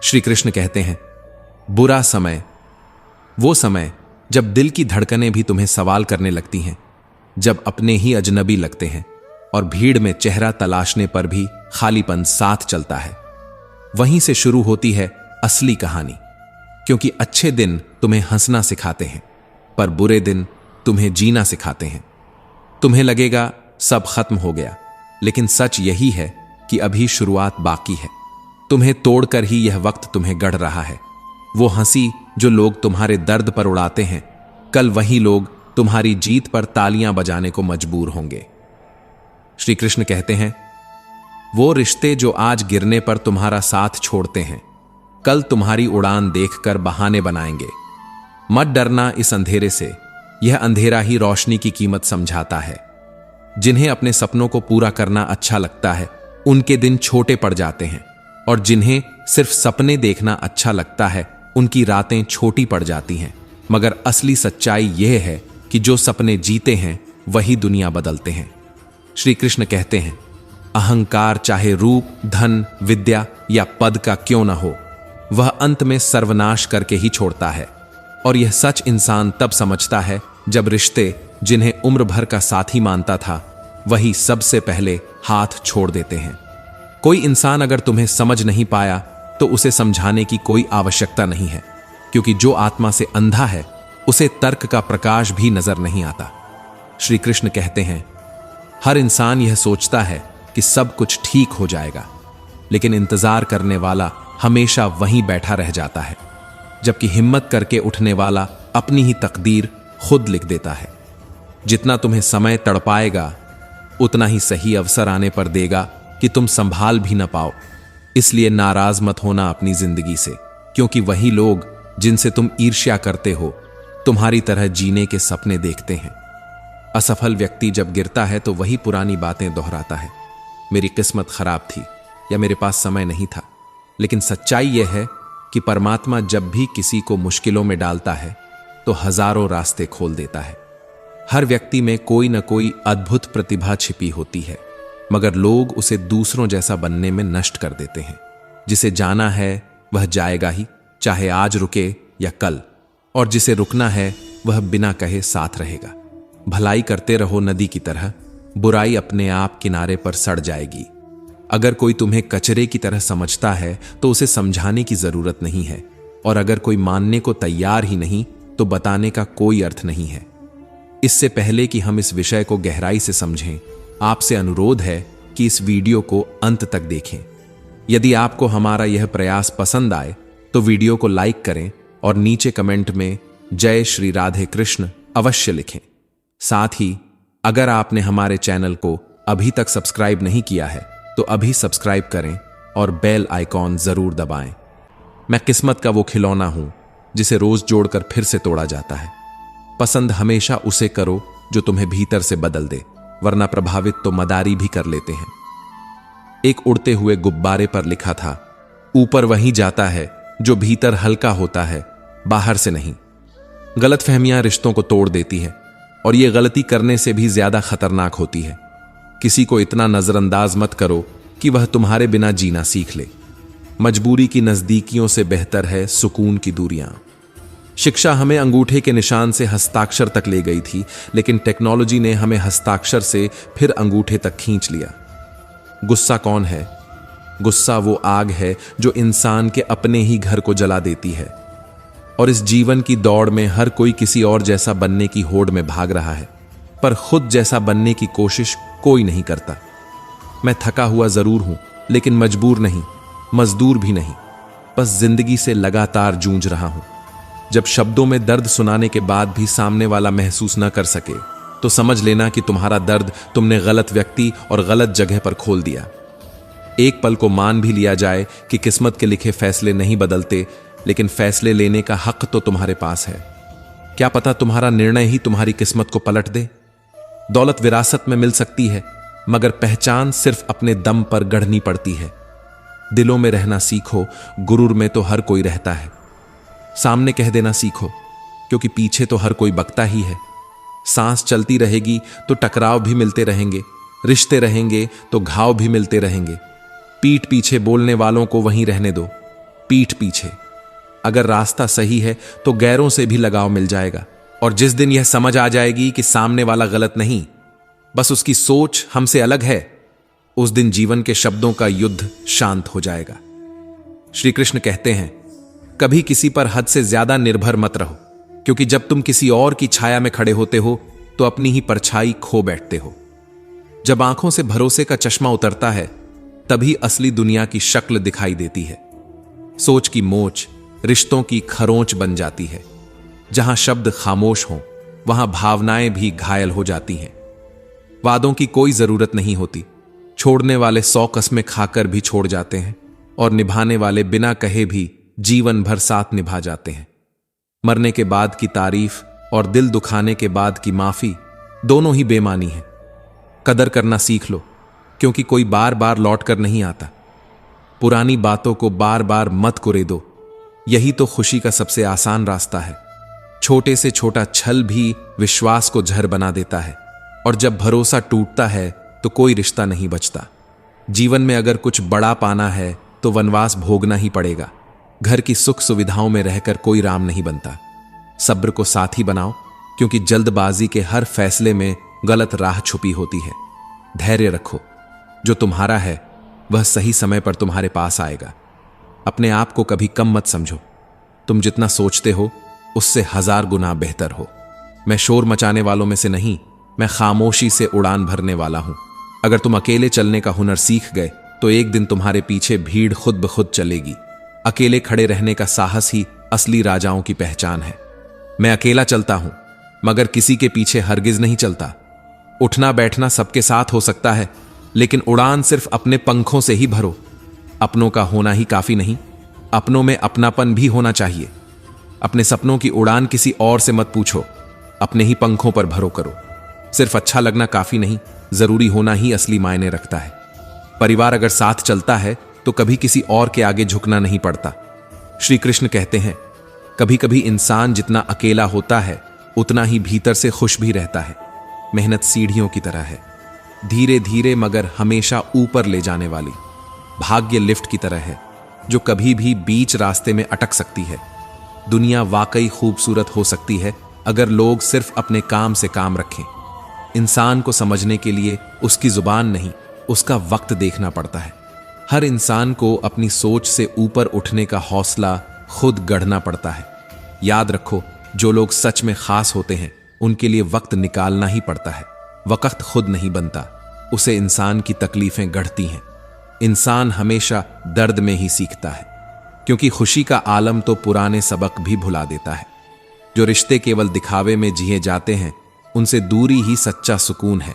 श्री कृष्ण कहते हैं, बुरा समय वो समय जब दिल की धड़कनें भी तुम्हें सवाल करने लगती हैं, जब अपने ही अजनबी लगते हैं और भीड़ में चेहरा तलाशने पर भी खालीपन साथ चलता है। वहीं से शुरू होती है असली कहानी, क्योंकि अच्छे दिन तुम्हें हंसना सिखाते हैं, पर बुरे दिन तुम्हें जीना सिखाते हैं। तुम्हें लगेगा सब खत्म हो गया, लेकिन सच यही है कि अभी शुरुआत बाकी है। तुम्हें तोड़कर ही यह वक्त तुम्हें गढ़ रहा है। वो हंसी जो लोग तुम्हारे दर्द पर उड़ाते हैं, कल वही लोग तुम्हारी जीत पर तालियां बजाने को मजबूर होंगे। श्री कृष्ण कहते हैं, वो रिश्ते जो आज गिरने पर तुम्हारा साथ छोड़ते हैं, कल तुम्हारी उड़ान देखकर बहाने बनाएंगे। मत डरना इस अंधेरे से, यह अंधेरा ही रोशनी की कीमत समझाता है। जिन्हें अपने सपनों को पूरा करना अच्छा लगता है, उनके दिन छोटे पड़ जाते हैं, और जिन्हें सिर्फ सपने देखना अच्छा लगता है, उनकी रातें छोटी पड़ जाती हैं। मगर असली सच्चाई यह है कि जो सपने जीते हैं वही दुनिया बदलते हैं। श्री कृष्ण कहते हैं, अहंकार चाहे रूप, धन, विद्या या पद का क्यों न हो, वह अंत में सर्वनाश करके ही छोड़ता है। और यह सच इंसान तब समझता है जब रिश्ते जिन्हें उम्र भर का साथी मानता था, वही सबसे पहले हाथ छोड़ देते हैं। कोई इंसान अगर तुम्हें समझ नहीं पाया तो उसे समझाने की कोई आवश्यकता नहीं है, क्योंकि जो आत्मा से अंधा है उसे तर्क का प्रकाश भी नजर नहीं आता। श्री कृष्ण कहते हैं, हर इंसान यह सोचता है कि सब कुछ ठीक हो जाएगा, लेकिन इंतजार करने वाला हमेशा वहीं बैठा रह जाता है, जबकि हिम्मत करके उठने वाला अपनी ही तकदीर खुद लिख देता है। जितना तुम्हें समय तड़पाएगा, उतना ही सही अवसर आने पर देगा कि तुम संभाल भी न पाओ। इसलिए नाराज मत होना अपनी जिंदगी से, क्योंकि वही लोग जिनसे तुम ईर्ष्या करते हो, तुम्हारी तरह जीने के सपने देखते हैं। असफल व्यक्ति जब गिरता है तो वही पुरानी बातें दोहराता है, मेरी किस्मत खराब थी या मेरे पास समय नहीं था। लेकिन सच्चाई यह है कि परमात्मा जब भी किसी को मुश्किलों में डालता है तो हजारों रास्ते खोल देता है। हर व्यक्ति में कोई न कोई अद्भुत प्रतिभा छिपी होती है, मगर लोग उसे दूसरों जैसा बनने में नष्ट कर देते हैं। जिसे जाना है वह जाएगा ही, चाहे आज रुके या कल, और जिसे रुकना है वह बिना कहे साथ रहेगा। भलाई करते रहो नदी की तरह, बुराई अपने आप किनारे पर सड़ जाएगी। अगर कोई तुम्हें कचरे की तरह समझता है तो उसे समझाने की जरूरत नहीं है, और अगर कोई मानने को तैयार ही नहीं तो बताने का कोई अर्थ नहीं है। इससे पहले कि हम इस विषय को गहराई से समझें, आपसे अनुरोध है कि इस वीडियो को अंत तक देखें। यदि आपको हमारा यह प्रयास पसंद आए तो वीडियो को लाइक करें और नीचे कमेंट में जय श्री राधे कृष्ण अवश्य लिखें। साथ ही अगर आपने हमारे चैनल को अभी तक सब्सक्राइब नहीं किया है तो अभी सब्सक्राइब करें और बेल आइकॉन जरूर दबाएं। मैं किस्मत का वो खिलौना हूं जिसे रोज जोड़कर फिर से तोड़ा जाता है। पसंद हमेशा उसे करो जो तुम्हें भीतर से बदल दे, वरना प्रभावित तो मदारी भी कर लेते हैं। एक उड़ते हुए गुब्बारे पर लिखा था, ऊपर वही जाता है जो भीतर हल्का होता है, बाहर से नहीं। गलतफहमियां रिश्तों को तोड़ देती है, और यह गलती करने से भी ज्यादा खतरनाक होती है। किसी को इतना नजरअंदाज मत करो कि वह तुम्हारे बिना जीना सीख ले। मजबूरी की नजदीकियों से बेहतर है सुकून की दूरियां। शिक्षा हमें अंगूठे के निशान से हस्ताक्षर तक ले गई थी, लेकिन टेक्नोलॉजी ने हमें हस्ताक्षर से फिर अंगूठे तक खींच लिया। गुस्सा कौन है? गुस्सा वो आग है जो इंसान के अपने ही घर को जला देती है। और इस जीवन की दौड़ में हर कोई किसी और जैसा बनने की होड़ में भाग रहा है, पर खुद जैसा बनने की कोशिश कोई नहीं करता। मैं थका हुआ जरूर हूं, लेकिन मजबूर नहीं, मजदूर भी नहीं, बस जिंदगी से लगातार जूझ रहा हूं। जब शब्दों में दर्द सुनाने के बाद भी सामने वाला महसूस न कर सके तो समझ लेना कि तुम्हारा दर्द तुमने गलत व्यक्ति और गलत जगह पर खोल दिया। एक पल को मान भी लिया जाए कि किस्मत के लिखे फैसले नहीं बदलते, लेकिन फैसले लेने का हक तो तुम्हारे पास है। क्या पता तुम्हारा निर्णय ही तुम्हारी किस्मत को पलट दे। दौलत विरासत में मिल सकती है, मगर पहचान सिर्फ अपने दम पर गढ़नी पड़ती है। दिलों में रहना सीखो, गुरूर में तो हर कोई रहता है। सामने कह देना सीखो, क्योंकि पीछे तो हर कोई बकता ही है। सांस चलती रहेगी तो टकराव भी मिलते रहेंगे, रिश्ते रहेंगे तो घाव भी मिलते रहेंगे। पीठ पीछे बोलने वालों को वहीं रहने दो। पीठ पीछे। अगर रास्ता सही है तो गैरों से भी लगाव मिल जाएगा, और जिस दिन यह समझ आ जाएगी कि सामने वाला गलत नहीं, बस उसकी सोच हमसे अलग है, उस दिन जीवन के शब्दों का युद्ध शांत हो जाएगा। श्री कृष्ण कहते हैं, कभी किसी पर हद से ज्यादा निर्भर मत रहो, क्योंकि जब तुम किसी और की छाया में खड़े होते हो तो अपनी ही परछाई खो बैठते हो। जब आंखों से भरोसे का चश्मा उतरता है तभी असली दुनिया की शक्ल दिखाई देती है। सोच की मोच रिश्तों की खरोंच बन जाती है। जहां शब्द खामोश हों वहां भावनाएं भी घायल हो जाती हैं। वादों की कोई जरूरत नहीं होती, छोड़ने वाले 100 कस्में खाकर भी छोड़ जाते हैं, और निभाने वाले बिना कहे भी जीवन भर साथ निभा जाते हैं। मरने के बाद की तारीफ और दिल दुखाने के बाद की माफी दोनों ही बेमानी है। कदर करना सीख लो, क्योंकि कोई बार बार लौट कर नहीं आता। पुरानी बातों को बार बार मत कुरेदो, यही तो खुशी का सबसे आसान रास्ता है। छोटे से छोटा छल भी विश्वास को जहर बना देता है, और जब भरोसा टूटता है तो कोई रिश्ता नहीं बचता। जीवन में अगर कुछ बड़ा पाना है तो वनवास भोगना ही पड़ेगा। घर की सुख सुविधाओं में रहकर कोई राम नहीं बनता। सब्र को साथी बनाओ, क्योंकि जल्दबाजी के हर फैसले में गलत राह छुपी होती है। धैर्य रखो, जो तुम्हारा है वह सही समय पर तुम्हारे पास आएगा। अपने आप को कभी कम मत समझो, तुम जितना सोचते हो उससे 1000 गुना बेहतर हो। मैं शोर मचाने वालों में से नहीं, मैं खामोशी से उड़ान भरने वाला हूं। अगर तुम अकेले चलने का हुनर सीख गए तो एक दिन तुम्हारे पीछे भीड़ खुद ब खुद चलेगी। अकेले खड़े रहने का साहस ही असली राजाओं की पहचान है। मैं अकेला चलता हूं, मगर किसी के पीछे हरगिज नहीं चलता। उठना बैठना सबके साथ हो सकता है, लेकिन उड़ान सिर्फ अपने पंखों से ही भरो। अपनों का होना ही काफी नहीं, अपनों में अपनापन भी होना चाहिए। अपने सपनों की उड़ान किसी और से मत पूछो, अपने ही पंखों पर भरो करो। सिर्फ अच्छा लगना काफी नहीं, जरूरी होना ही असली मायने रखता है। परिवार अगर साथ चलता है तो कभी किसी और के आगे झुकना नहीं पड़ता। श्री कृष्ण कहते हैं, कभी कभी इंसान जितना अकेला होता है उतना ही भीतर से खुश भी रहता है। मेहनत सीढ़ियों की तरह है, धीरे धीरे मगर हमेशा ऊपर ले जाने वाली। भाग्य लिफ्ट की तरह है, जो कभी भी बीच रास्ते में अटक सकती है। दुनिया वाकई खूबसूरत हो सकती है अगर लोग सिर्फ अपने काम से काम रखें। इंसान को समझने के लिए उसकी जुबान नहीं, उसका वक्त देखना पड़ता है। हर इंसान को अपनी सोच से ऊपर उठने का हौसला खुद गढ़ना पड़ता है। याद रखो, जो लोग सच में खास होते हैं उनके लिए वक्त निकालना ही पड़ता है। वक्त खुद नहीं बनता, उसे इंसान की तकलीफें गढ़ती हैं। इंसान हमेशा दर्द में ही सीखता है, क्योंकि खुशी का आलम तो पुराने सबक भी भुला देता है। जो रिश्ते केवल दिखावे में जिए जाते हैं उनसे दूरी ही सच्चा सुकून है।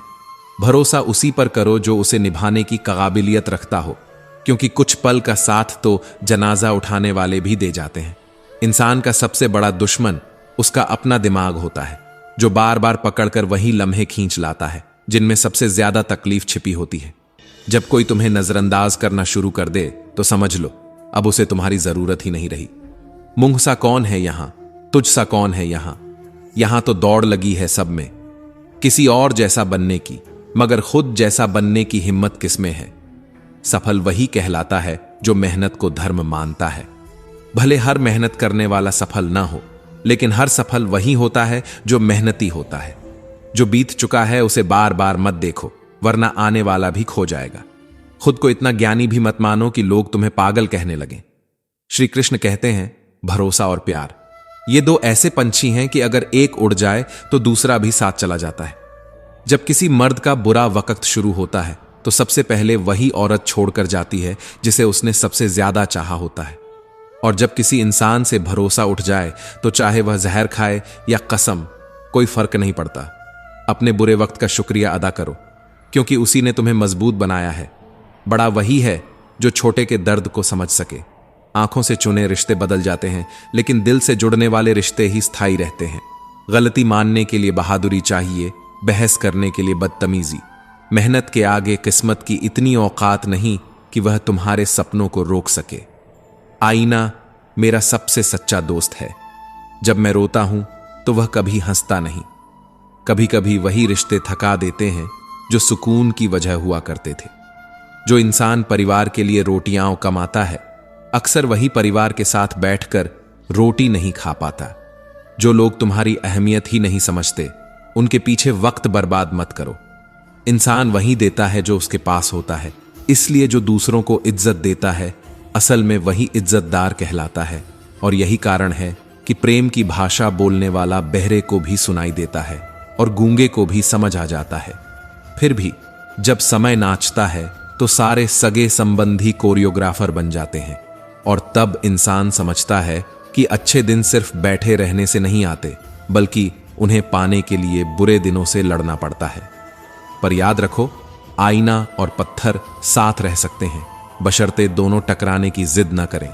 भरोसा उसी पर करो जो उसे निभाने की काबिलियत रखता हो, क्योंकि कुछ पल का साथ तो जनाजा उठाने वाले भी दे जाते हैं। इंसान का सबसे बड़ा दुश्मन उसका अपना दिमाग होता है, जो बार बार पकड़कर वही लम्हे खींच लाता है जिनमें सबसे ज्यादा तकलीफ छिपी होती है। जब कोई तुम्हें नजरअंदाज करना शुरू कर दे तो समझ लो अब उसे तुम्हारी जरूरत ही नहीं रही। मुंह सा कौन है यहां, तुझ सा कौन है यहां। यहां तो दौड़ लगी है सब में किसी और जैसा बनने की, मगर खुद जैसा बनने की हिम्मत किसमें है। सफल वही कहलाता है जो मेहनत को धर्म मानता है। भले हर मेहनत करने वाला सफल ना हो, लेकिन हर सफल वही होता है जो मेहनती होता है। जो बीत चुका है उसे बार बार मत देखो, वरना आने वाला भी खो जाएगा। खुद को इतना ज्ञानी भी मत मानो कि लोग तुम्हें पागल कहने लगें। श्री कृष्ण कहते हैं, भरोसा और प्यार ये दो ऐसे पंछी हैं कि अगर एक उड़ जाए तो दूसरा भी साथ चला जाता है। जब किसी मर्द का बुरा वक्त शुरू होता है तो सबसे पहले वही औरत छोड़कर जाती है जिसे उसने सबसे ज्यादा चाहा होता है। और जब किसी इंसान से भरोसा उठ जाए तो चाहे वह जहर खाए या कसम, कोई फर्क नहीं पड़ता। अपने बुरे वक्त का शुक्रिया अदा करो, क्योंकि उसी ने तुम्हें मजबूत बनाया है। बड़ा वही है जो छोटे के दर्द को समझ सके। आंखों से चुने रिश्ते बदल जाते हैं, लेकिन दिल से जुड़ने वाले रिश्ते ही स्थायी रहते हैं। गलती मानने के लिए बहादुरी चाहिए, बहस करने के लिए बदतमीजी। मेहनत के आगे किस्मत की इतनी औकात नहीं कि वह तुम्हारे सपनों को रोक सके। आईना मेरा सबसे सच्चा दोस्त है। जब मैं रोता हूं तो वह कभी हंसता नहीं। कभी कभी वही रिश्ते थका देते हैं जो सुकून की वजह हुआ करते थे। जो इंसान परिवार के लिए रोटियां कमाता है अक्सर वही परिवार के साथ बैठकर रोटी नहीं खा पाता। जो लोग तुम्हारी अहमियत ही नहीं समझते, उनके पीछे वक्त बर्बाद मत करो। इंसान वही देता है जो उसके पास होता है, इसलिए जो दूसरों को इज्जत देता है असल में वही इज्जतदार कहलाता है। और यही कारण है कि प्रेम की भाषा बोलने वाला बहरे को भी सुनाई देता है और गूंगे को भी समझ आ जाता है। फिर भी जब समय नाचता है तो सारे सगे संबंधी कोरियोग्राफर बन जाते हैं, और तब इंसान समझता है कि अच्छे दिन सिर्फ बैठे रहने से नहीं आते, बल्कि उन्हें पाने के लिए बुरे दिनों से लड़ना पड़ता है। पर याद रखो, आईना और पत्थर साथ रह सकते हैं, बशर्ते दोनों टकराने की जिद न करें।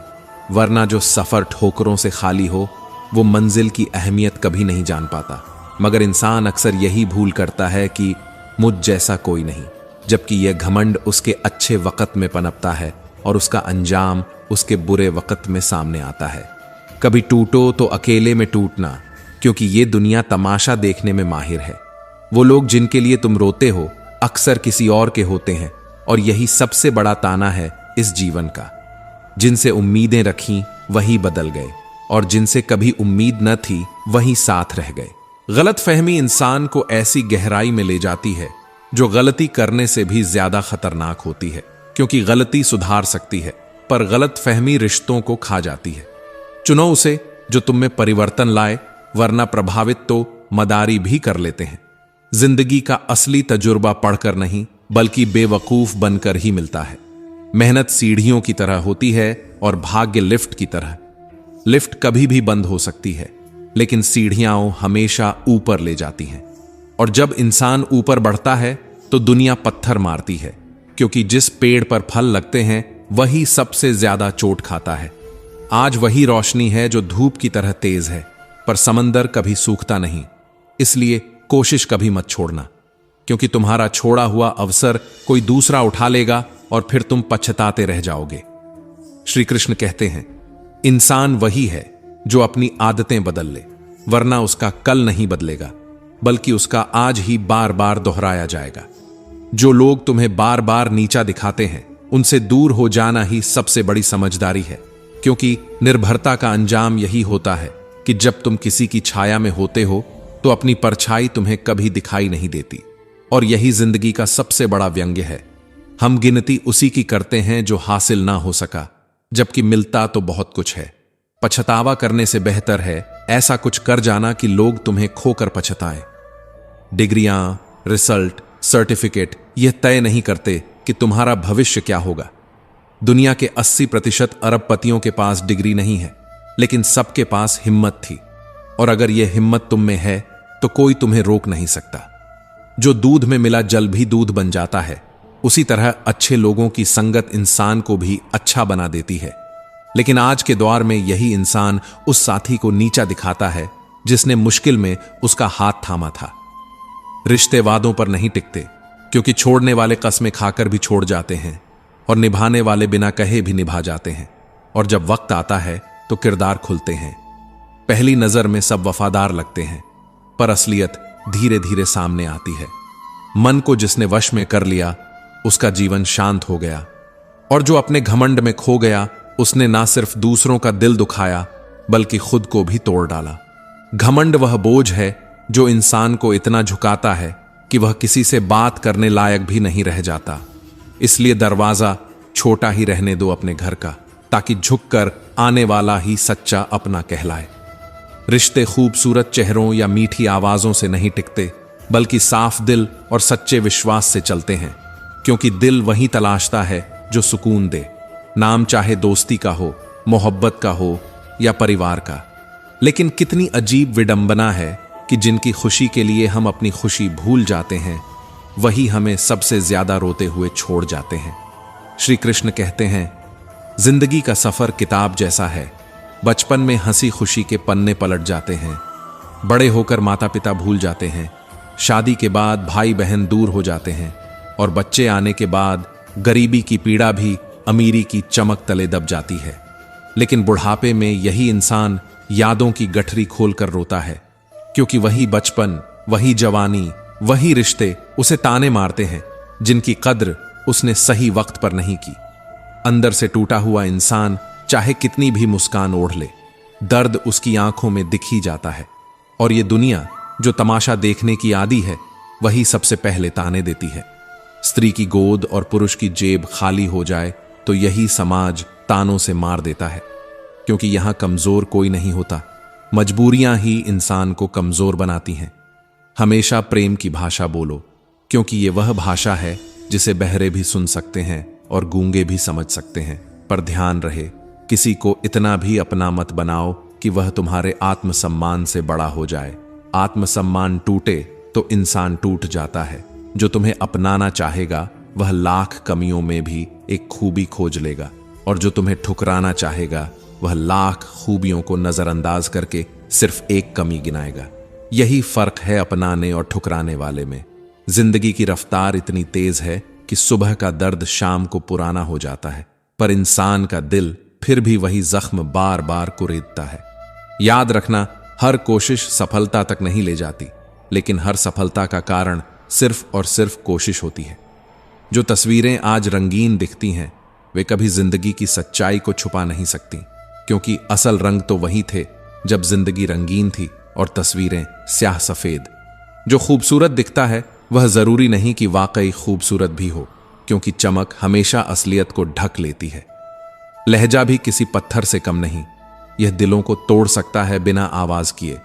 वरना जो सफर ठोकरों से खाली हो वो मंजिल की अहमियत कभी नहीं जान पाता। मगर इंसान अक्सर यही भूल करता है कि मुझ जैसा कोई नहीं, जबकि यह घमंड उसके अच्छे वक्त में पनपता है और उसका अंजाम उसके बुरे वक्त में सामने आता है। कभी टूटो तो अकेले में टूटना, क्योंकि ये दुनिया तमाशा देखने में माहिर है। वो लोग जिनके लिए तुम रोते हो अक्सर किसी और के होते हैं, और यही सबसे बड़ा ताना है इस जीवन का। जिनसे उम्मीदें रखीं वही बदल गए, और जिनसे कभी उम्मीद न थी वही साथ रह गए। गलतफहमी इंसान को ऐसी गहराई में ले जाती है जो गलती करने से भी ज्यादा खतरनाक होती है, क्योंकि गलती सुधार सकती है पर गलतफहमी रिश्तों को खा जाती है। चुनो उसे जो तुम में परिवर्तन लाए, वरना प्रभावित तो मदारी भी कर लेते हैं। जिंदगी का असली तजुर्बा पढ़कर नहीं, बल्कि बेवकूफ बनकर ही मिलता है। मेहनत सीढ़ियों की तरह होती है और भाग्य लिफ्ट की तरह। लिफ्ट कभी भी बंद हो सकती है, लेकिन सीढ़ियां हमेशा ऊपर ले जाती हैं। और जब इंसान ऊपर बढ़ता है तो दुनिया पत्थर मारती है, क्योंकि जिस पेड़ पर फल लगते हैं वही सबसे ज्यादा चोट खाता है। आज वही रोशनी है जो धूप की तरह तेज है, पर समंदर कभी सूखता नहीं। इसलिए कोशिश कभी मत छोड़ना, क्योंकि तुम्हारा छोड़ा हुआ अवसर कोई दूसरा उठा लेगा और फिर तुम पछताते रह जाओगे। श्री कृष्ण कहते हैं, इंसान वही है जो अपनी आदतें बदल ले, वरना उसका कल नहीं बदलेगा, बल्कि उसका आज ही बार बार दोहराया जाएगा। जो लोग तुम्हें बार बार नीचा दिखाते हैं, उनसे दूर हो जाना ही सबसे बड़ी समझदारी है, क्योंकि निर्भरता का अंजाम यही होता है कि जब तुम किसी की छाया में होते हो तो अपनी परछाई तुम्हें कभी दिखाई नहीं देती। और यही जिंदगी का सबसे बड़ा व्यंग्य है। हम गिनती उसी की करते हैं जो हासिल ना हो सका, जबकि मिलता तो बहुत कुछ है। पछतावा करने से बेहतर है ऐसा कुछ कर जाना कि लोग तुम्हें खोकर पछताएं। डिग्रियां, रिजल्ट, सर्टिफिकेट यह तय नहीं करते कि तुम्हारा भविष्य क्या होगा। दुनिया के 80% अरबपतियों के पास डिग्री नहीं है, लेकिन सबके पास हिम्मत थी। और अगर यह हिम्मत तुम में है तो कोई तुम्हें रोक नहीं सकता। जो दूध में मिला जल भी दूध बन जाता है, उसी तरह अच्छे लोगों की संगत इंसान को भी अच्छा बना देती है। लेकिन आज के दौर में यही इंसान उस साथी को नीचा दिखाता है जिसने मुश्किल में उसका हाथ थामा था। रिश्ते वादों पर नहीं टिकते, क्योंकि छोड़ने वाले कस्में खाकर भी छोड़ जाते हैं और निभाने वाले बिना कहे भी निभा जाते हैं। और जब वक्त आता है तो किरदार खुलते हैं। पहली नजर में सब वफादार लगते हैं, पर असलियत धीरे धीरे सामने आती है। मन को जिसने वश में कर लिया उसका जीवन शांत हो गया, और जो अपने घमंड में खो गया उसने ना सिर्फ दूसरों का दिल दुखाया बल्कि खुद को भी तोड़ डाला। घमंड वह बोझ है जो इंसान को इतना झुकाता है कि वह किसी से बात करने लायक भी नहीं रह जाता। इसलिए दरवाजा छोटा ही रहने दो अपने घर का, ताकि झुककर आने वाला ही सच्चा अपना कहलाए। रिश्ते खूबसूरत चेहरों या मीठी आवाजों से नहीं टिकते, बल्कि साफ दिल और सच्चे विश्वास से चलते हैं, क्योंकि दिल वही तलाशता है जो सुकून दे। नाम चाहे दोस्ती का हो, मोहब्बत का हो या परिवार का। लेकिन कितनी अजीब विडंबना है कि जिनकी खुशी के लिए हम अपनी खुशी भूल जाते हैं, वही हमें सबसे ज्यादा रोते हुए छोड़ जाते हैं। श्री कृष्ण कहते हैं, जिंदगी का सफर किताब जैसा है। बचपन में हंसी खुशी के पन्ने पलट जाते हैं, बड़े होकर माता पिता भूल जाते हैं, शादी के बाद भाई बहन दूर हो जाते हैं, और बच्चे आने के बाद गरीबी की पीड़ा भी अमीरी की चमक तले दब जाती है। लेकिन बुढ़ापे में यही इंसान यादों की गठरी खोलकर रोता है, क्योंकि वही बचपन, वही जवानी, वही रिश्ते उसे ताने मारते हैं जिनकी कद्र उसने सही वक्त पर नहीं की। अंदर से टूटा हुआ इंसान चाहे कितनी भी मुस्कान ओढ़ ले, दर्द उसकी आंखों में दिख ही जाता है। और ये दुनिया जो तमाशा देखने की आदी है, वही सबसे पहले ताने देती है। स्त्री की गोद और पुरुष की जेब खाली हो जाए तो यही समाज तानों से मार देता है, क्योंकि यहां कमजोर कोई नहीं होता, मजबूरियां ही इंसान को कमजोर बनाती हैं। हमेशा प्रेम की भाषा बोलो, क्योंकि ये वह भाषा है जिसे बहरे भी सुन सकते हैं और गूंगे भी समझ सकते हैं। पर ध्यान रहे, किसी को इतना भी अपना मत बनाओ कि वह तुम्हारे आत्मसम्मान से बड़ा हो जाए। आत्मसम्मान टूटे तो इंसान टूट जाता है। जो तुम्हें अपनाना चाहेगा वह लाख कमियों में भी एक खूबी खोज लेगा, और जो तुम्हें ठुकराना चाहेगा वह लाख खूबियों को नजरअंदाज करके सिर्फ एक कमी गिनाएगा। यही फर्क है अपनाने और ठुकराने वाले में। जिंदगी की रफ्तार इतनी तेज है कि सुबह का दर्द शाम को पुराना हो जाता है, पर इंसान का दिल फिर भी वही जख्म बार बार कुरेदता है। याद रखना, हर कोशिश सफलता तक नहीं ले जाती, लेकिन हर सफलता का कारण सिर्फ और सिर्फ कोशिश होती है। जो तस्वीरें आज रंगीन दिखती हैं, वे कभी जिंदगी की सच्चाई को छुपा नहीं सकती, क्योंकि असल रंग तो वही थे जब जिंदगी रंगीन थी और तस्वीरें स्याह सफेद। जो खूबसूरत दिखता है वह जरूरी नहीं कि वाकई खूबसूरत भी हो, क्योंकि चमक हमेशा असलियत को ढक लेती है। लहजा भी किसी पत्थर से कम नहीं, यह दिलों को तोड़ सकता है बिना आवाज किए।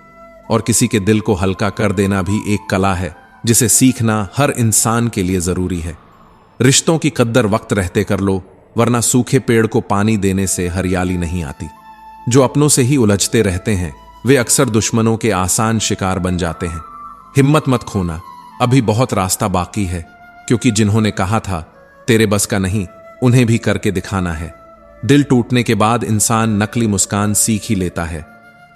और किसी के दिल को हल्का कर देना भी एक कला है, जिसे सीखना हर इंसान के लिए जरूरी है। रिश्तों की कद्दर वक्त रहते कर लो, वरना सूखे पेड़ को पानी देने से हरियाली नहीं आती। जो अपनों से ही उलझते रहते हैं, वे अक्सर दुश्मनों के आसान शिकार बन जाते हैं। हिम्मत मत खोना, अभी बहुत रास्ता बाकी है, क्योंकि जिन्होंने कहा था तेरे बस का नहीं, उन्हें भी करके दिखाना है। दिल टूटने के बाद इंसान नकली मुस्कान सीख ही लेता है,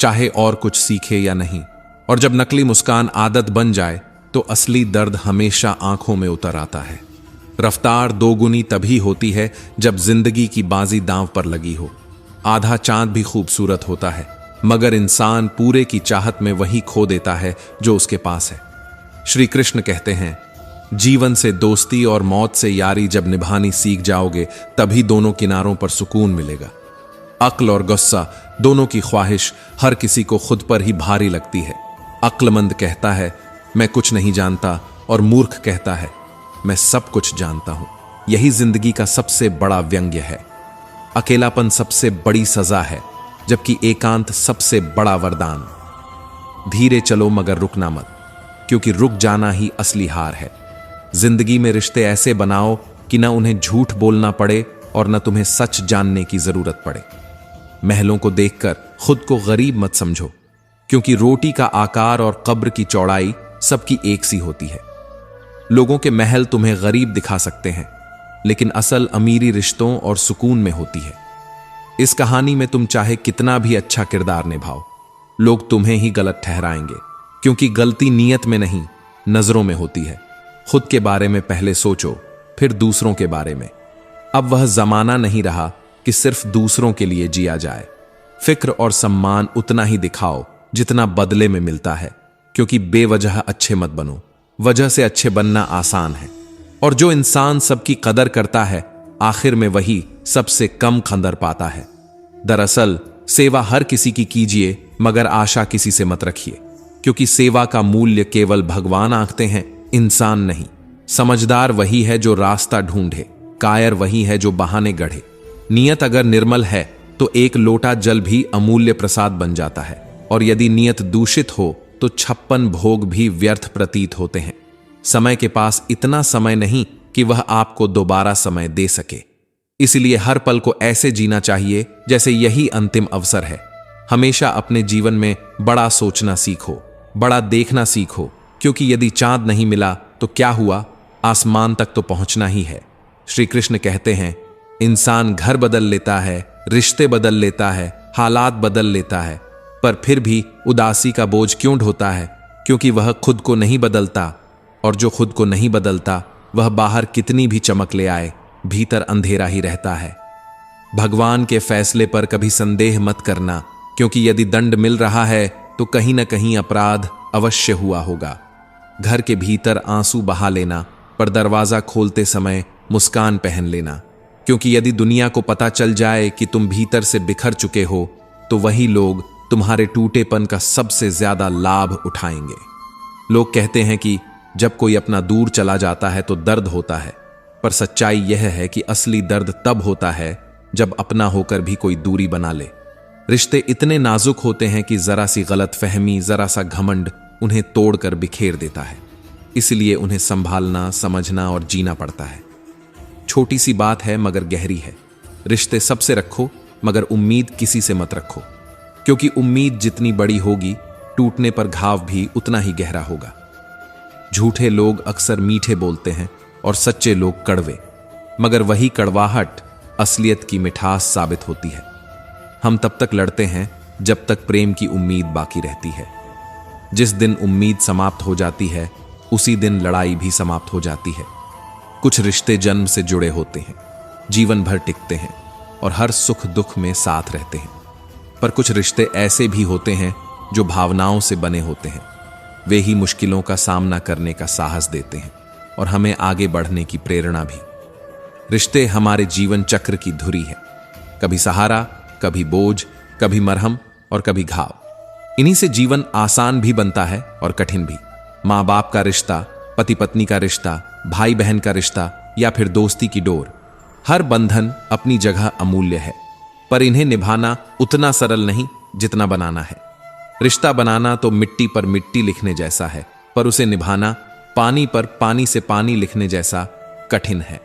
चाहे और कुछ सीखे या नहीं। और जब नकली मुस्कान आदत बन जाए तो असली दर्द हमेशा आंखों में उतर आता है। रफ्तार दोगुनी तभी होती है जब जिंदगी की बाजी दांव पर लगी हो। आधा चांद भी खूबसूरत होता है, मगर इंसान पूरे की चाहत में वही खो देता है जो उसके पास है। श्री कृष्ण कहते हैं, जीवन से दोस्ती और मौत से यारी जब निभानी सीख जाओगे, तभी दोनों किनारों पर सुकून मिलेगा। अक्ल और गुस्सा दोनों की ख्वाहिश हर किसी को खुद पर ही भारी लगती है। अक्लमंद कहता है मैं कुछ नहीं जानता, और मूर्ख कहता है मैं सब कुछ जानता हूं। यही जिंदगी का सबसे बड़ा व्यंग्य है। अकेलापन सबसे बड़ी सजा है, जबकि एकांत सबसे बड़ा वरदान। धीरे चलो मगर रुकना मत, क्योंकि रुक जाना ही असली हार है। जिंदगी में रिश्ते ऐसे बनाओ कि न उन्हें झूठ बोलना पड़े और न तुम्हें सच जानने की जरूरत पड़े। महलों को देखकर खुद को गरीब मत समझो, क्योंकि रोटी का आकार और कब्र की चौड़ाई सबकी एक सी होती है। लोगों के महल तुम्हें गरीब दिखा सकते हैं, लेकिन असल अमीरी रिश्तों और सुकून में होती है। इस कहानी में तुम चाहे कितना भी अच्छा किरदार निभाओ, लोग तुम्हें ही गलत ठहराएंगे, क्योंकि गलती नीयत में नहीं, नजरों में होती है। खुद के बारे में पहले सोचो, फिर दूसरों के बारे में। अब वह जमाना नहीं रहा कि सिर्फ दूसरों के लिए जिया जाए। फिक्र और सम्मान उतना ही दिखाओ जितना बदले में मिलता है, क्योंकि बेवजह अच्छे मत बनो, वजह से अच्छे बनना आसान है। और जो इंसान सबकी कदर करता है, आखिर में वही सबसे कम खंदर पाता है। दरअसल सेवा हर किसी की कीजिए, मगर आशा किसी से मत रखिए, क्योंकि सेवा का मूल्य केवल भगवान आंकते हैं, इंसान नहीं। समझदार वही है जो रास्ता ढूंढे, कायर वही है जो बहाने गढ़े। नियत अगर निर्मल है तो एक लोटा जल भी अमूल्य प्रसाद बन जाता है, और यदि नियत दूषित हो तो 56 भोग भी व्यर्थ प्रतीत होते हैं। समय के पास इतना समय नहीं कि वह आपको दोबारा समय दे सके। इसलिए हर पल को ऐसे जीना चाहिए जैसे यही अंतिम अवसर है। हमेशा अपने जीवन में बड़ा सोचना सीखो, बड़ा देखना सीखो, क्योंकि यदि चांद नहीं मिला तो क्या हुआ, आसमान तक तो पहुंचना ही है। श्री कृष्ण कहते हैं, इंसान घर बदल लेता है, रिश्ते बदल लेता है, हालात बदल लेता है, पर फिर भी उदासी का बोझ क्यों ढोता है? क्योंकि वह खुद को नहीं बदलता, और जो खुद को नहीं बदलता वह बाहर कितनी भी चमक ले आए, भीतर अंधेरा ही रहता है। भगवान के फैसले पर कभी संदेह मत करना, क्योंकि यदि दंड मिल रहा है तो कहीं न कहीं अपराध अवश्य हुआ होगा। घर के भीतर आंसू बहा लेना, पर दरवाजा खोलते समय मुस्कान पहन लेना। क्योंकि यदि दुनिया को पता चल जाए कि तुम भीतर से बिखर चुके हो तो वही लोग तुम्हारे टूटेपन का सबसे ज्यादा लाभ उठाएंगे। लोग कहते हैं कि जब कोई अपना दूर चला जाता है तो दर्द होता है, पर सच्चाई यह है कि असली दर्द तब होता है जब अपना होकर भी कोई दूरी बना ले। रिश्ते इतने नाजुक होते हैं कि जरा सी गलतफहमी, जरा सा घमंड उन्हें तोड़कर बिखेर देता है। इसलिए उन्हें संभालना, समझना और जीना पड़ता है। छोटी सी बात है मगर गहरी है। रिश्ते सबसे रखो मगर उम्मीद किसी से मत रखो, क्योंकि उम्मीद जितनी बड़ी होगी टूटने पर घाव भी उतना ही गहरा होगा। झूठे लोग अक्सर मीठे बोलते हैं और सच्चे लोग कड़वे, मगर वही कड़वाहट असलियत की मिठास साबित होती है। हम तब तक लड़ते हैं जब तक प्रेम की उम्मीद बाकी रहती है। जिस दिन उम्मीद समाप्त हो जाती है उसी दिन लड़ाई भी समाप्त हो जाती है। कुछ रिश्ते जन्म से जुड़े होते हैं, जीवन भर टिकते हैं और हर सुख दुख में साथ रहते हैं। पर कुछ रिश्ते ऐसे भी होते हैं जो भावनाओं से बने होते हैं। वे ही मुश्किलों का सामना करने का साहस देते हैं और हमें आगे बढ़ने की प्रेरणा भी। रिश्ते हमारे जीवन चक्र की धुरी है, कभी सहारा, कभी बोझ, कभी मरहम और कभी घाव। इन्हीं से जीवन आसान भी बनता है और कठिन भी। माँ बाप का रिश्ता, पति पत्नी का रिश्ता, भाई बहन का रिश्ता या फिर दोस्ती की डोर, हर बंधन अपनी जगह अमूल्य है, पर इन्हें निभाना उतना सरल नहीं जितना बनाना है। रिश्ता बनाना तो मिट्टी पर मिट्टी लिखने जैसा है, पर उसे निभाना पानी पर पानी से पानी लिखने जैसा कठिन है।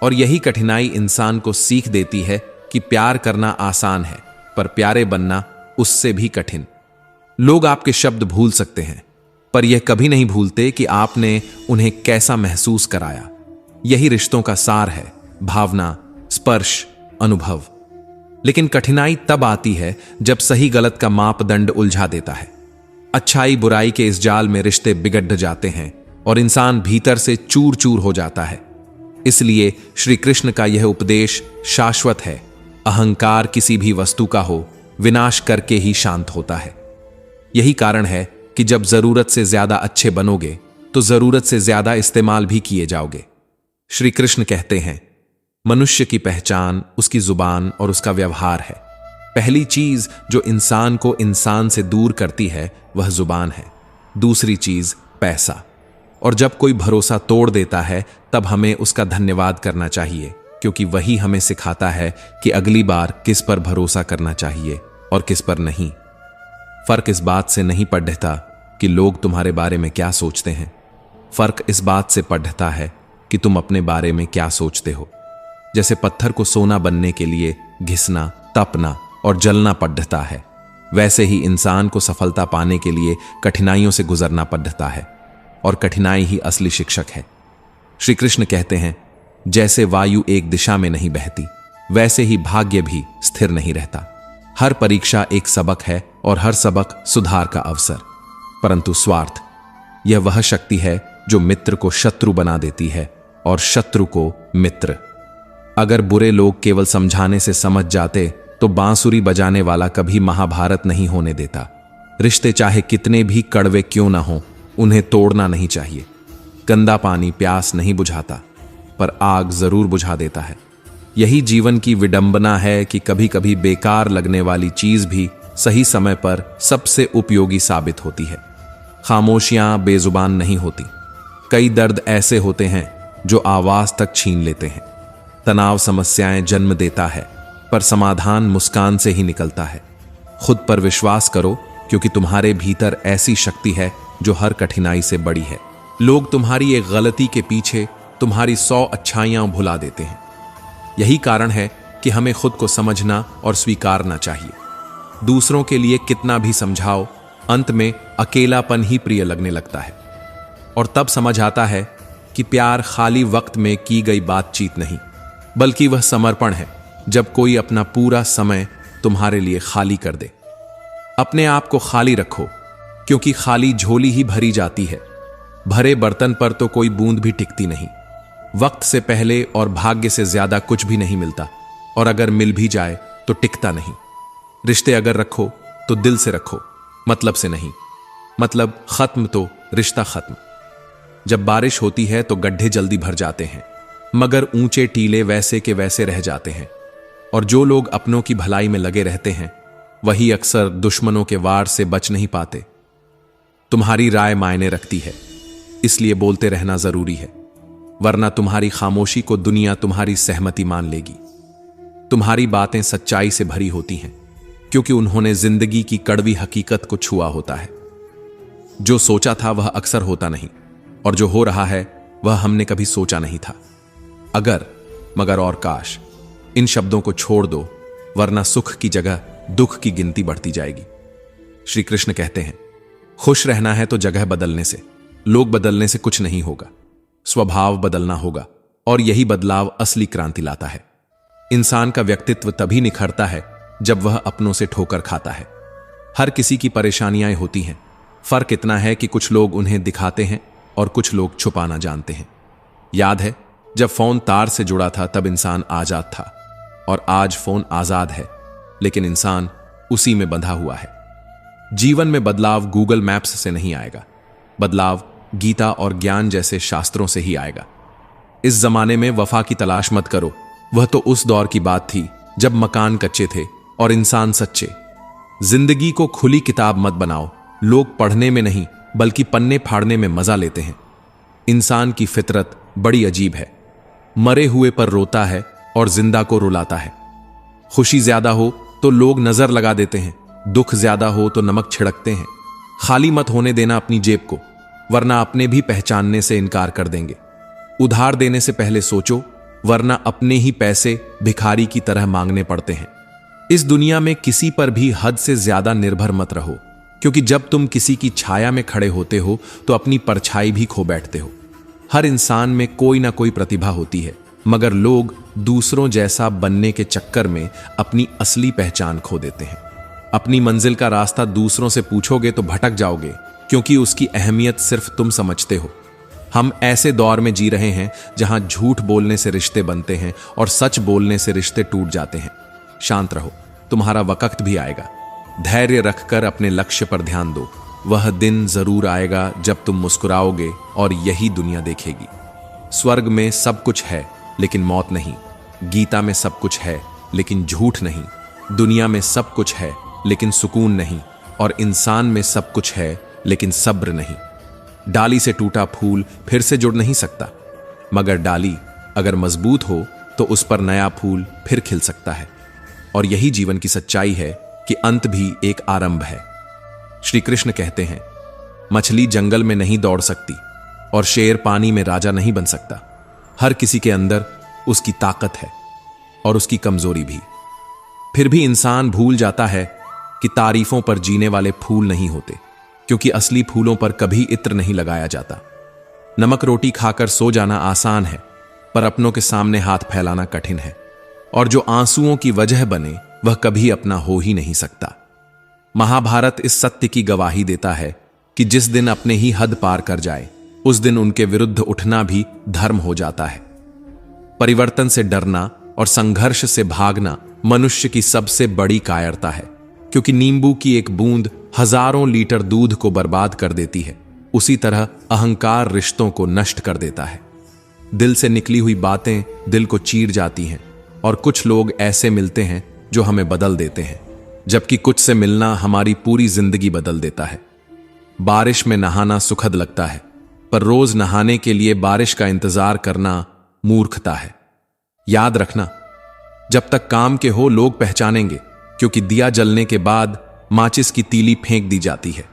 और यही कठिनाई इंसान को सीख देती है कि प्यार करना आसान है, पर प्यारे बनना उससे भी कठिन। लोग आपके शब्द भूल सकते हैं, पर यह कभी नहीं भूलते कि आपने उन्हें कैसा महसूस कराया। यही रिश्तों का सार है, भावना, स्पर्श, अनुभव। लेकिन कठिनाई तब आती है जब सही गलत का मापदंड उलझा देता है। अच्छाई बुराई के इस जाल में रिश्ते बिगड़ जाते हैं और इंसान भीतर से चूर चूर हो जाता है। इसलिए श्री कृष्ण का यह उपदेश शाश्वत है। अहंकार किसी भी वस्तु का हो, विनाश करके ही शांत होता है। यही कारण है कि जब जरूरत से ज्यादा अच्छे बनोगे तो जरूरत से ज्यादा इस्तेमाल भी किए जाओगे। श्री कृष्ण कहते हैं, मनुष्य की पहचान उसकी जुबान और उसका व्यवहार है। पहली चीज जो इंसान को इंसान से दूर करती है वह जुबान है। दूसरी चीज पैसा। और जब कोई भरोसा तोड़ देता है तब हमें उसका धन्यवाद करना चाहिए, क्योंकि वही हमें सिखाता है कि अगली बार किस पर भरोसा करना चाहिए और किस पर नहीं। फर्क इस बात से नहीं पड़ता कि लोग तुम्हारे बारे में क्या सोचते हैं, फर्क इस बात से पड़ता है कि तुम अपने बारे में क्या सोचते हो। जैसे पत्थर को सोना बनने के लिए घिसना, तपना और जलना पड़ता है, वैसे ही इंसान को सफलता पाने के लिए कठिनाइयों से गुजरना पड़ता है, और कठिनाई ही असली शिक्षक है। श्री कृष्ण कहते हैं, जैसे वायु एक दिशा में नहीं बहती, वैसे ही भाग्य भी स्थिर नहीं रहता। हर परीक्षा एक सबक है और हर सबक सुधार का अवसर। परंतु स्वार्थ, यह वह शक्ति है जो मित्र को शत्रु बना देती है और शत्रु को मित्र। अगर बुरे लोग केवल समझाने से समझ जाते तो बांसुरी बजाने वाला कभी महाभारत नहीं होने देता। रिश्ते चाहे कितने भी कड़वे क्यों ना हो, उन्हें तोड़ना नहीं चाहिए। गंदा पानी प्यास नहीं बुझाता, पर आग जरूर बुझा देता है। यही जीवन की विडंबना है कि कभी कभी बेकार लगने वाली चीज भी सही समय पर सबसे उपयोगी साबित होती है। खामोशियां बेजुबान नहीं होती। कई दर्द ऐसे होते हैं जो आवाज तक छीन लेते हैं। तनाव समस्याएं जन्म देता है, पर समाधान मुस्कान से ही निकलता है। खुद पर विश्वास करो, क्योंकि तुम्हारे भीतर ऐसी शक्ति है जो हर कठिनाई से बड़ी है। लोग तुम्हारी एक गलती के पीछे तुम्हारी 100 अच्छाइयां भुला देते हैं। यही कारण है कि हमें खुद को समझना और स्वीकारना चाहिए। दूसरों के लिए कितना भी समझाओ, अंत में अकेलापन ही प्रिय लगने लगता है। और तब समझ आता है कि प्यार खाली वक्त में की गई बातचीत नहीं, बल्कि वह समर्पण है जब कोई अपना पूरा समय तुम्हारे लिए खाली कर दे। अपने आप को खाली रखो, क्योंकि खाली झोली ही भरी जाती है। भरे बर्तन पर तो कोई बूंद भी टिकती नहीं। वक्त से पहले और भाग्य से ज्यादा कुछ भी नहीं मिलता, और अगर मिल भी जाए तो टिकता नहीं। रिश्ते अगर रखो तो दिल से रखो, मतलब से नहीं। मतलब खत्म तो रिश्ता खत्म। जब बारिश होती है तो गड्ढे जल्दी भर जाते हैं, मगर ऊंचे टीले वैसे के वैसे रह जाते हैं। और जो लोग अपनों की भलाई में लगे रहते हैं वही अक्सर दुश्मनों के वार से बच नहीं पाते। तुम्हारी राय मायने रखती है, इसलिए बोलते रहना जरूरी है, वरना तुम्हारी खामोशी को दुनिया तुम्हारी सहमति मान लेगी। तुम्हारी बातें सच्चाई से भरी होती हैं, क्योंकि उन्होंने जिंदगी की कड़वी हकीकत को छुआ होता है। जो सोचा था वह अक्सर होता नहीं, और जो हो रहा है वह हमने कभी सोचा नहीं था। अगर, मगर और काश, इन शब्दों को छोड़ दो, वरना सुख की जगह दुख की गिनती बढ़ती जाएगी। श्री कृष्ण कहते हैं, खुश रहना है तो जगह बदलने से, लोग बदलने से कुछ नहीं होगा। स्वभाव बदलना होगा, और यही बदलाव असली क्रांति लाता है। इंसान का व्यक्तित्व तभी निखरता है जब वह अपनों से ठोकर खाता है। हर किसी की परेशानियां होती हैं, फर्क इतना है कि कुछ लोग उन्हें दिखाते हैं और कुछ लोग छुपाना जानते हैं। याद है जब फोन तार से जुड़ा था तब इंसान आजाद था, और आज फोन आजाद है लेकिन इंसान उसी में बंधा हुआ है। जीवन में बदलाव गूगल मैप्स से नहीं आएगा, बदलाव गीता और ज्ञान जैसे शास्त्रों से ही आएगा। इस जमाने में वफा की तलाश मत करो, वह तो उस दौर की बात थी जब मकान कच्चे थे और इंसान सच्चे। जिंदगी को खुली किताब मत बनाओ, लोग पढ़ने में नहीं बल्कि पन्ने फाड़ने में मजा लेते हैं। इंसान की फितरत बड़ी अजीब है, मरे हुए पर रोता है और जिंदा को रुलाता है। खुशी ज्यादा हो तो लोग नजर लगा देते हैं, दुख ज्यादा हो तो नमक छिड़कते हैं। खाली मत होने देना अपनी जेब को, वरना अपने भी पहचानने से इनकार कर देंगे। उधार देने से पहले सोचो, वरना अपने ही पैसे भिखारी की तरह मांगने पड़ते हैं। इस दुनिया में किसी पर भी हद से ज्यादा निर्भर मत रहो, क्योंकि जब तुम किसी की छाया में खड़े होते हो तो अपनी परछाई भी खो बैठते हो। हर इंसान में कोई ना कोई प्रतिभा होती है, मगर लोग दूसरों जैसा बनने के चक्कर में अपनी असली पहचान खो देते हैं। अपनी मंजिल का रास्ता दूसरों से पूछोगे तो भटक जाओगे, क्योंकि उसकी अहमियत सिर्फ तुम समझते हो। हम ऐसे दौर में जी रहे हैं जहां झूठ बोलने से रिश्ते बनते हैं और सच बोलने से रिश्ते टूट जाते हैं। शांत रहो, तुम्हारा वक्त भी आएगा। धैर्य रखकर अपने लक्ष्य पर ध्यान दो। वह दिन जरूर आएगा जब तुम मुस्कुराओगे और यही दुनिया देखेगी। स्वर्ग में सब कुछ है लेकिन मौत नहीं, गीता में सब कुछ है लेकिन झूठ नहीं, दुनिया में सब कुछ है लेकिन सुकून नहीं, और इंसान में सब कुछ है लेकिन सब्र नहीं। डाली से टूटा फूल फिर से जुड़ नहीं सकता, मगर डाली अगर मजबूत हो तो उस पर नया फूल फिर खिल सकता है। और यही जीवन की सच्चाई है कि अंत भी एक आरंभ है। श्री कृष्ण कहते हैं, मछली जंगल में नहीं दौड़ सकती और शेर पानी में राजा नहीं बन सकता। हर किसी के अंदर उसकी ताकत है और उसकी कमजोरी भी। फिर भी इंसान भूल जाता है कि तारीफों पर जीने वाले फूल नहीं होते, क्योंकि असली फूलों पर कभी इत्र नहीं लगाया जाता। नमक रोटी खाकर सो जाना आसान है, पर अपनों के सामने हाथ फैलाना कठिन है। और जो आंसुओं की वजह बने वह कभी अपना हो ही नहीं सकता। महाभारत इस सत्य की गवाही देता है कि जिस दिन अपने ही हद पार कर जाए उस दिन उनके विरुद्ध उठना भी धर्म हो जाता है। परिवर्तन से डरना और संघर्ष से भागना मनुष्य की सबसे बड़ी कायरता है, क्योंकि नींबू की एक बूंद हजारों लीटर दूध को बर्बाद कर देती है, उसी तरह अहंकार रिश्तों को नष्ट कर देता है। दिल से निकली हुई बातें दिल को चीर जाती हैं, और कुछ लोग ऐसे मिलते हैं जो हमें बदल देते हैं, जबकि कुछ से मिलना हमारी पूरी जिंदगी बदल देता है। बारिश में नहाना सुखद लगता है, पर रोज नहाने के लिए बारिश का इंतजार करना मूर्खता है। याद रखना, जब तक काम के हो लोग पहचानेंगे, क्योंकि दिया जलने के बाद माचिस की तीली फेंक दी जाती है।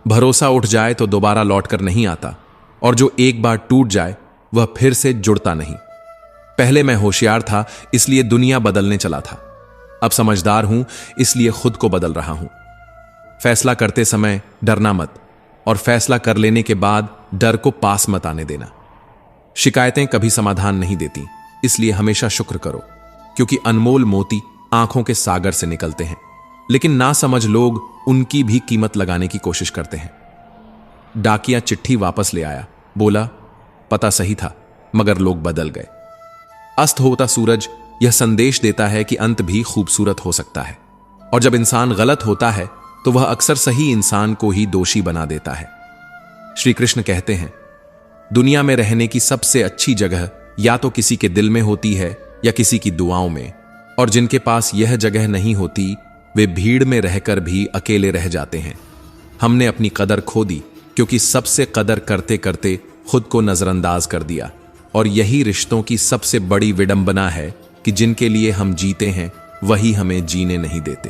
भरोसा उठ जाए तो दोबारा लौटकर नहीं आता, और जो एक बार टूट जाए वह फिर से जुड़ता नहीं। पहले मैं होशियार था इसलिए दुनिया बदलने चला था, अब समझदार हूं इसलिए खुद को बदल रहा हूं। फैसला करते समय डरना मत, और फैसला कर लेने के बाद डर को पास मत आने देना। शिकायतें कभी समाधान नहीं देती, इसलिए हमेशा शुक्र करो, क्योंकि अनमोल मोती आंखों के सागर से निकलते हैं, लेकिन ना समझ लोग उनकी भी कीमत लगाने की कोशिश करते हैं। डाकिया चिट्ठी वापस ले आया, बोला पता सही था मगर लोग बदल गए। अस्त होता सूरज यह संदेश देता है कि अंत भी खूबसूरत हो सकता है, और जब इंसान गलत होता है तो वह अक्सर सही इंसान को ही दोषी बना देता है। श्री कृष्ण कहते हैं, दुनिया में रहने की सबसे अच्छी जगह या तो किसी के दिल में होती है या किसी की दुआओं में, और जिनके पास यह जगह नहीं होती वे भीड़ में रहकर भी अकेले रह जाते हैं। हमने अपनी कदर खो दी क्योंकि सबसे कदर करते करते खुद को नजरअंदाज कर दिया। और यही रिश्तों की सबसे बड़ी विडंबना है कि जिनके लिए हम जीते हैं वही हमें जीने नहीं देते।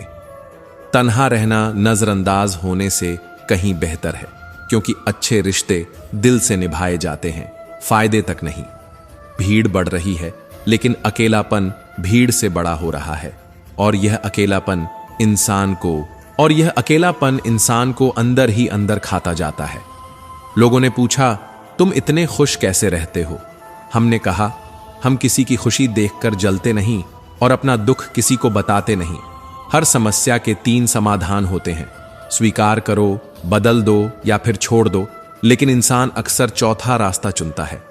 तन्हा रहना नजरअंदाज होने से कहीं बेहतर है, क्योंकि अच्छे रिश्ते दिल से निभाए जाते हैं, फायदे तक नहीं। भीड़ बढ़ रही है लेकिन अकेलापन भीड़ से बड़ा हो रहा है, और यह अकेलापन इंसान को अंदर ही अंदर खाता जाता है। लोगों ने पूछा, तुम इतने खुश कैसे रहते हो? हमने कहा, हम किसी की खुशी देखकर जलते नहीं और अपना दुख किसी को बताते नहीं। हर समस्या के 3 समाधान होते हैं, स्वीकार करो, बदल दो या फिर छोड़ दो। लेकिन इंसान अक्सर चौथा रास्ता चुनता है,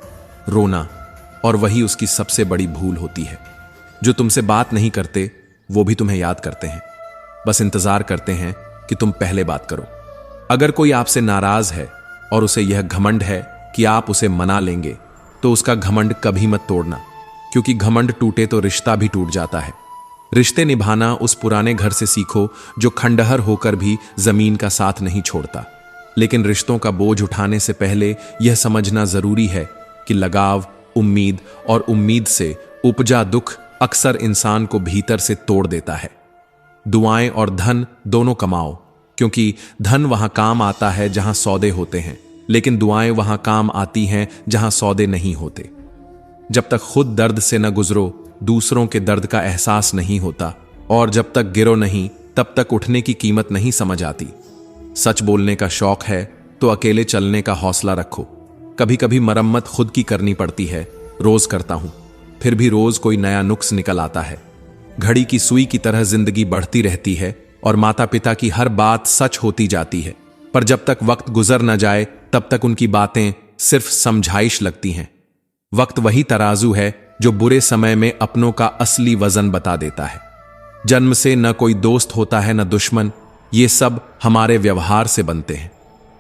रोना, और वही उसकी सबसे बड़ी भूल होती है। जो तुमसे बात नहीं करते वो भी तुम्हें याद करते हैं, बस इंतजार करते हैं कि तुम पहले बात करो। अगर कोई आपसे नाराज है और उसे यह घमंड है कि आप उसे मना लेंगे, तो उसका घमंड कभी मत तोड़ना, क्योंकि घमंड टूटे तो रिश्ता भी टूट जाता है। रिश्ते निभाना उस पुराने घर से सीखो जो खंडहर होकर भी जमीन का साथ नहीं छोड़ता। लेकिन रिश्तों का बोझ उठाने से पहले यह समझना जरूरी है कि लगाव, उम्मीद और उम्मीद से उपजा दुख अक्सर इंसान को भीतर से तोड़ देता है। दुआएं और धन दोनों कमाओ, क्योंकि धन वहां काम आता है जहां सौदे होते हैं, लेकिन दुआएं वहां काम आती हैं जहां सौदे नहीं होते। जब तक खुद दर्द से न गुजरो, दूसरों के दर्द का एहसास नहीं होता, और जब तक गिरो नहीं, तब तक उठने की कीमत नहीं समझ आती। सच बोलने का शौक है तो अकेले चलने का हौसला रखो। कभी कभी मरम्मत खुद की करनी पड़ती है, रोज करता हूं, फिर भी रोज कोई नया नुक्स निकल आता है। घड़ी की सुई की तरह जिंदगी बढ़ती रहती है और माता पिता की हर बात सच होती जाती है, पर जब तक वक्त गुजर न जाए तब तक उनकी बातें सिर्फ समझाइश लगती हैं। वक्त वही तराजू है जो बुरे समय में अपनों का असली वजन बता देता है। जन्म से न कोई दोस्त होता है न दुश्मन, ये सब हमारे व्यवहार से बनते हैं,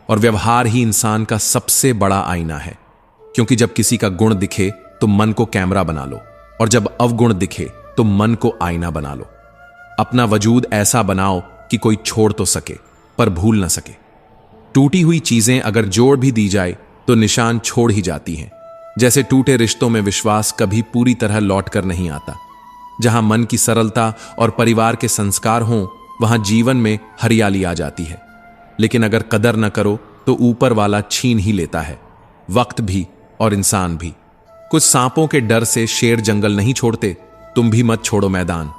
और व्यवहार ही इंसान का सबसे बड़ा आईना है। क्योंकि जब किसी का गुण दिखे तो मन को कैमरा बना लो, और जब अवगुण दिखे तो मन को आईना बना लो। अपना वजूद ऐसा बनाओ कि कोई छोड़ तो सके पर भूल न सके। टूटी हुई चीजें अगर जोड़ भी दी जाए तो निशान छोड़ ही जाती हैं। जैसे टूटे रिश्तों में विश्वास कभी पूरी तरह लौट कर नहीं आता। जहां मन की सरलता और परिवार के संस्कार हों, वहां जीवन में हरियाली आ जाती है। लेकिन अगर कदर न करो तो ऊपर वाला छीन ही लेता है, वक्त भी और इंसान भी। कुछ सांपों के डर से शेर जंगल नहीं छोड़ते, तुम भी मत छोड़ो मैदान।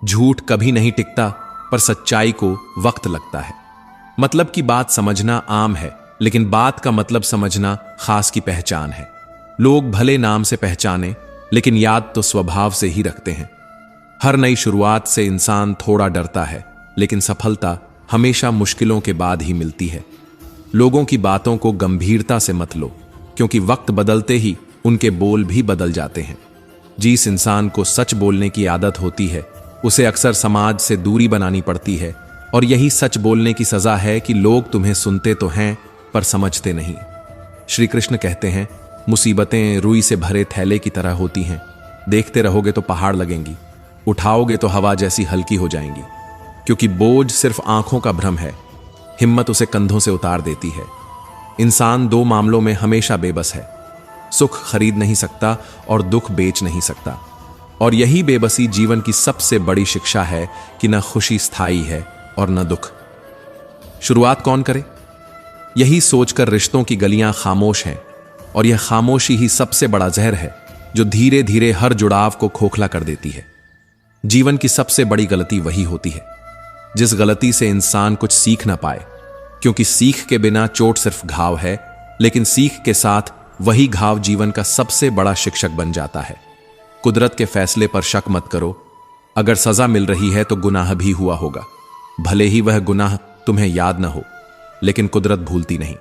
झूठ कभी नहीं टिकता, पर सच्चाई को वक्त लगता है। मतलब की बात समझना आम है, लेकिन बात का मतलब समझना खास की पहचान है। लोग भले नाम से पहचाने, लेकिन याद तो स्वभाव से ही रखते हैं। हर नई शुरुआत से इंसान थोड़ा डरता है, लेकिन सफलता हमेशा मुश्किलों के बाद ही मिलती है। लोगों की बातों को गंभीरता से मत लो, क्योंकि वक्त बदलते ही उनके बोल भी बदल जाते हैं। जिस इंसान को सच बोलने की आदत होती है, उसे अक्सर समाज से दूरी बनानी पड़ती है, और यही सच बोलने की सजा है कि लोग तुम्हें सुनते तो हैं पर समझते नहीं। श्री कृष्ण कहते हैं, मुसीबतें रुई से भरे थैले की तरह होती हैं, देखते रहोगे तो पहाड़ लगेंगी, उठाओगे तो हवा जैसी हल्की हो जाएंगी। क्योंकि बोझ सिर्फ आंखों का भ्रम है, हिम्मत उसे कंधों से उतार देती है। इंसान 2 मामलों में हमेशा बेबस है, सुख खरीद नहीं सकता और दुख बेच नहीं सकता। और यही बेबसी जीवन की सबसे बड़ी शिक्षा है कि न खुशी स्थायी है और न दुख। शुरुआत कौन करे? यही सोचकर रिश्तों की गलियां खामोश हैं, और यह खामोशी ही सबसे बड़ा जहर है जो धीरे धीरे हर जुड़ाव को खोखला कर देती है। जीवन की सबसे बड़ी गलती वही होती है जिस गलती से इंसान कुछ सीख ना पाए, क्योंकि सीख के बिना चोट सिर्फ घाव है, लेकिन सीख के साथ वही घाव जीवन का सबसे बड़ा शिक्षक बन जाता है। कुदरत के फैसले पर शक मत करो, अगर सजा मिल रही है तो गुनाह भी हुआ होगा, भले ही वह गुनाह तुम्हें याद न हो, लेकिन कुदरत भूलती नहीं।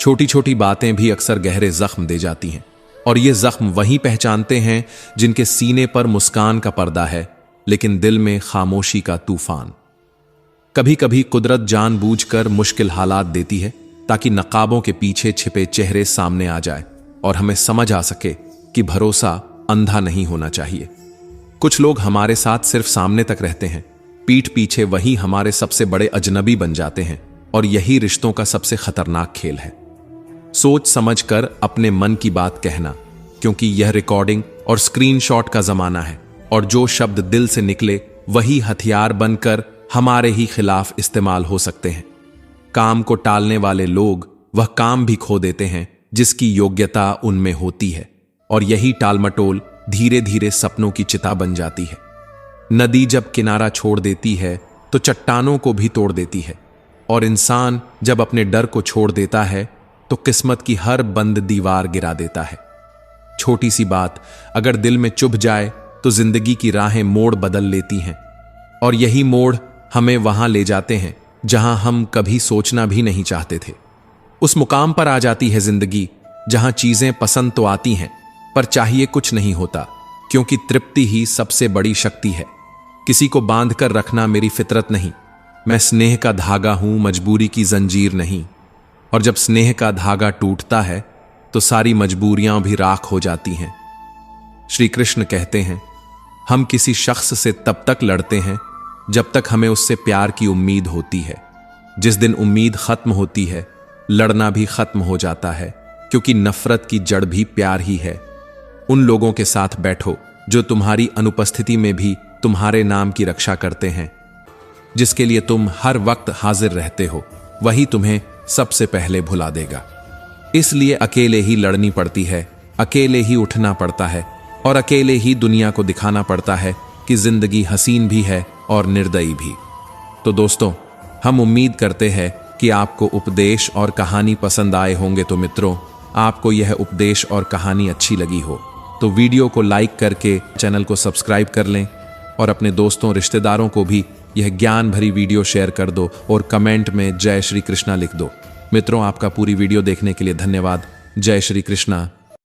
छोटी छोटी बातें भी अक्सर गहरे जख्म दे जाती हैं, और ये जख्म वही पहचानते हैं जिनके सीने पर मुस्कान का पर्दा है, लेकिन दिल में खामोशी का तूफान। कभी कभी कुदरत जानबूझकर मुश्किल हालात देती है ताकि नकाबों के पीछे छिपे चेहरे सामने आ जाए और हमें समझ आ सके कि भरोसा अंधा नहीं होना चाहिए। कुछ लोग हमारे साथ सिर्फ सामने तक रहते हैं, पीठ पीछे वही हमारे सबसे बड़े अजनबी बन जाते हैं, और यही रिश्तों का सबसे खतरनाक खेल है। सोच समझकर अपने मन की बात कहना, क्योंकि यह रिकॉर्डिंग और स्क्रीनशॉट का जमाना है, और जो शब्द दिल से निकले वही हथियार बनकर हमारे ही खिलाफ इस्तेमाल हो सकते हैं। काम को टालने वाले लोग वह काम भी खो देते हैं जिसकी योग्यता उनमें होती है, और यही टालमटोल धीरे धीरे सपनों की चिता बन जाती है। नदी जब किनारा छोड़ देती है तो चट्टानों को भी तोड़ देती है, और इंसान जब अपने डर को छोड़ देता है तो किस्मत की हर बंद दीवार गिरा देता है। छोटी सी बात अगर दिल में चुभ जाए तो जिंदगी की राहें मोड़ बदल लेती हैं, और यही मोड़ हमें वहां ले जाते हैं जहां हम कभी सोचना भी नहीं चाहते थे। उस मुकाम पर आ जाती है जिंदगी जहां चीजें पसंद तो आती हैं पर चाहिए कुछ नहीं होता, क्योंकि तृप्ति ही सबसे बड़ी शक्ति है। किसी को बांध कर रखना मेरी फितरत नहीं, मैं स्नेह का धागा हूं, मजबूरी की जंजीर नहीं। और जब स्नेह का धागा टूटता है तो सारी मजबूरियां भी राख हो जाती हैं। श्री कृष्ण कहते हैं, हम किसी शख्स से तब तक लड़ते हैं जब तक हमें उससे प्यार की उम्मीद होती है। जिस दिन उम्मीद खत्म होती है, लड़ना भी खत्म हो जाता है, क्योंकि नफरत की जड़ भी प्यार ही है। उन लोगों के साथ बैठो जो तुम्हारी अनुपस्थिति में भी तुम्हारे नाम की रक्षा करते हैं, जिसके लिए तुम हर वक्त हाजिर रहते हो, वही तुम्हें सबसे पहले भुला देगा। इसलिए अकेले ही लड़नी पड़ती है, अकेले ही उठना पड़ता है, और अकेले ही दुनिया को दिखाना पड़ता है कि जिंदगी हसीन भी है और निर्दयी भी। तो दोस्तों, हम उम्मीद करते हैं कि आपको उपदेश और कहानी पसंद आए होंगे। तो मित्रों, आपको यह उपदेश और कहानी अच्छी लगी हो तो वीडियो को लाइक करके चैनल को सब्सक्राइब कर लें, और अपने दोस्तों रिश्तेदारों को भी यह ज्ञान भरी वीडियो शेयर कर दो, और कमेंट में जय श्री कृष्णा लिख दो। मित्रों, आपका पूरी वीडियो देखने के लिए धन्यवाद। जय श्री कृष्णा।